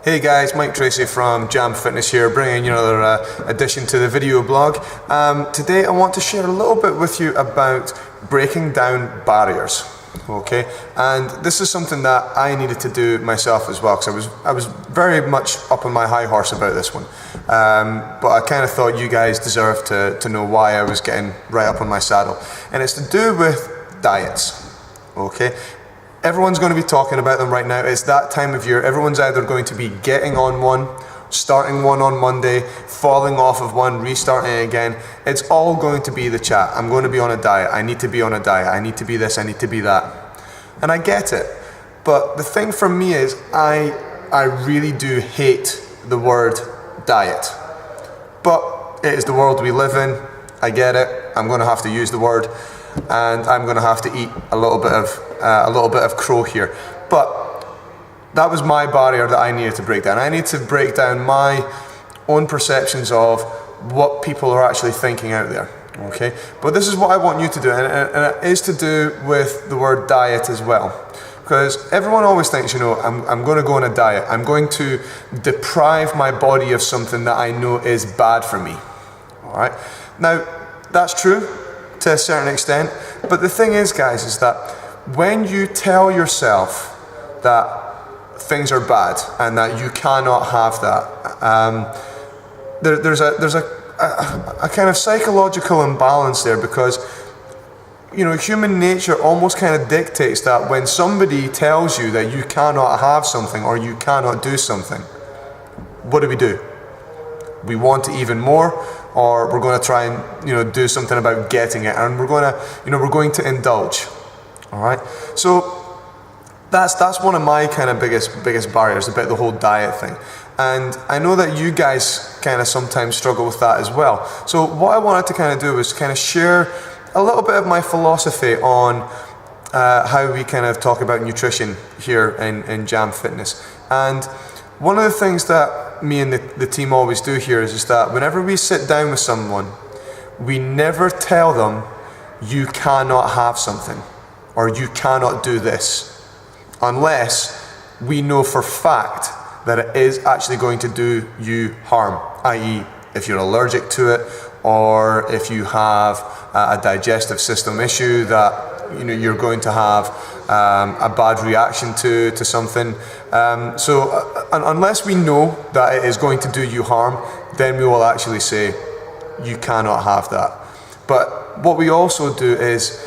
Hey guys, Mike Tracy from Jam Fitness here, bringing you another addition to the video blog. Today I want to share a little bit with you about breaking down barriers. Okay, and this is something that I needed to do myself as well, because I was very much up on my high horse about this one. But I kind of thought you guys deserved to know why I was getting right up on my saddle, and it's to do with diets. Okay. Everyone's going to be talking about them right now. It's that time of year. Everyone's either going to be getting on one, starting one on Monday, falling off of one, restarting again. It's all going to be the chat. I'm going to be on a diet. I need to be on a diet. I need to be this. I need to be that. And I get it. But the thing for me is I really do hate the word diet. But it is the world we live in. I get it. I'm going to have to use the word. And I'm going to have to eat a little bit of crow here. But that was my barrier that I needed to break down. I need to break down my own perceptions of what people are actually thinking out there. Okay, but this is what I want you to do, and it is to do with the word diet as well. Because everyone always thinks, I'm going to go on a diet. I'm going to deprive my body of something that I know is bad for me. All right. Now, that's true to a certain extent, but the thing is, guys, is that when you tell yourself that things are bad and that you cannot have that, there's a kind of psychological imbalance there, because human nature almost kind of dictates that when somebody tells you that you cannot have something or you cannot do something, what do? We want it even more, or we're going to try and do something about getting it, and we're going to indulge. All right, so that's one of my kind of biggest barriers about the whole diet thing, and I know that you guys kind of sometimes struggle with that as well. So what I wanted to kind of do was kind of share a little bit of my philosophy on how we kind of talk about nutrition here in Jam Fitness. And one of the things that me and the team always do here is that whenever we sit down with someone, we never tell them you cannot have something or you cannot do this, unless we know for fact that it is actually going to do you harm, i.e. if you're allergic to it, or if you have a digestive system issue that you're going to have a bad reaction to something. So unless we know that it is going to do you harm, then we will actually say you cannot have that. But what we also do is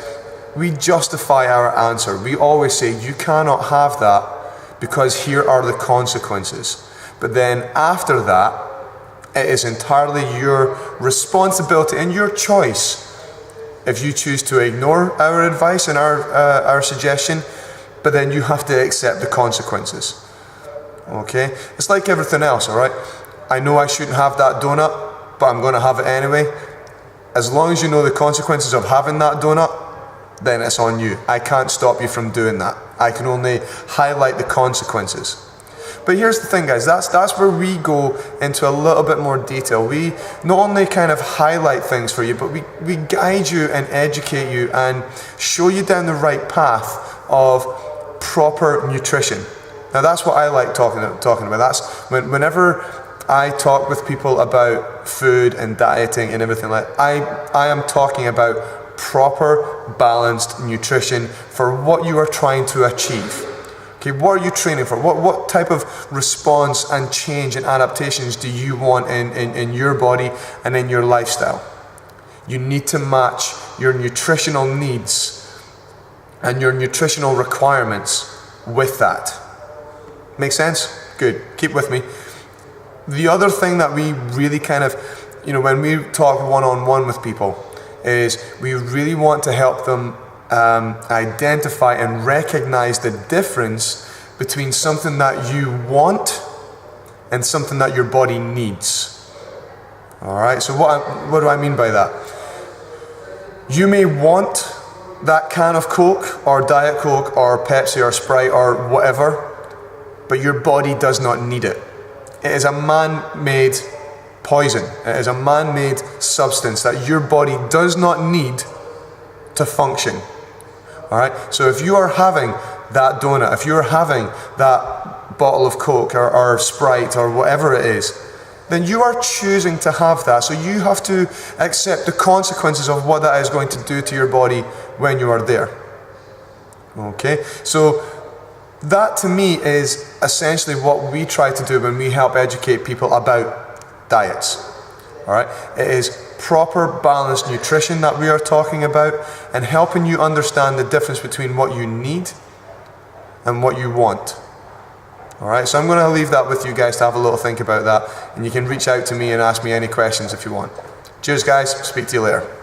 we justify our answer. We always say you cannot have that because here are the consequences. But then after that, it is entirely your responsibility and your choice if you choose to ignore our advice and our suggestion, but then you have to accept the consequences. Okay? It's like everything else, all right? I know I shouldn't have that donut, but I'm going to have it anyway. As long as you know the consequences of having that donut, then it's on you. I can't stop you from doing that. I can only highlight the consequences. But here's the thing, guys, that's where we go into a little bit more detail. We not only kind of highlight things for you, but we guide you and educate you and show you down the right path of proper nutrition. Now that's what I like talking about. That's whenever I talk with people about food and dieting and everything like that, I am talking about proper balanced nutrition for what you are trying to achieve. Okay, what are you training for? What type of response and change and adaptations do you want in your body and in your lifestyle? You need to match your nutritional needs and your nutritional requirements with that. Make sense? Good. Keep with me. The other thing that we really kind of, when we talk one-on-one with people, is we really want to help them identify and recognize the difference between something that you want and something that your body needs. All right, so what do I mean by that? You may want that can of Coke or Diet Coke or Pepsi or Sprite or whatever, but your body does not need it. It is a man-made poison. It is a man-made substance that your body does not need to function. All right, so if you are having that donut, if you're having that bottle of Coke or Sprite or whatever it is, then you are choosing to have that. So you have to accept the consequences of what that is going to do to your body when you are there. Okay, so that to me is essentially what we try to do when we help educate people about diets. All right, it is proper balanced nutrition that we are talking about, and helping you understand the difference between what you need and what you want. All right, so I'm going to leave that with you guys to have a little think about that, and you can reach out to me and ask me any questions if you want. Cheers guys, speak to you later.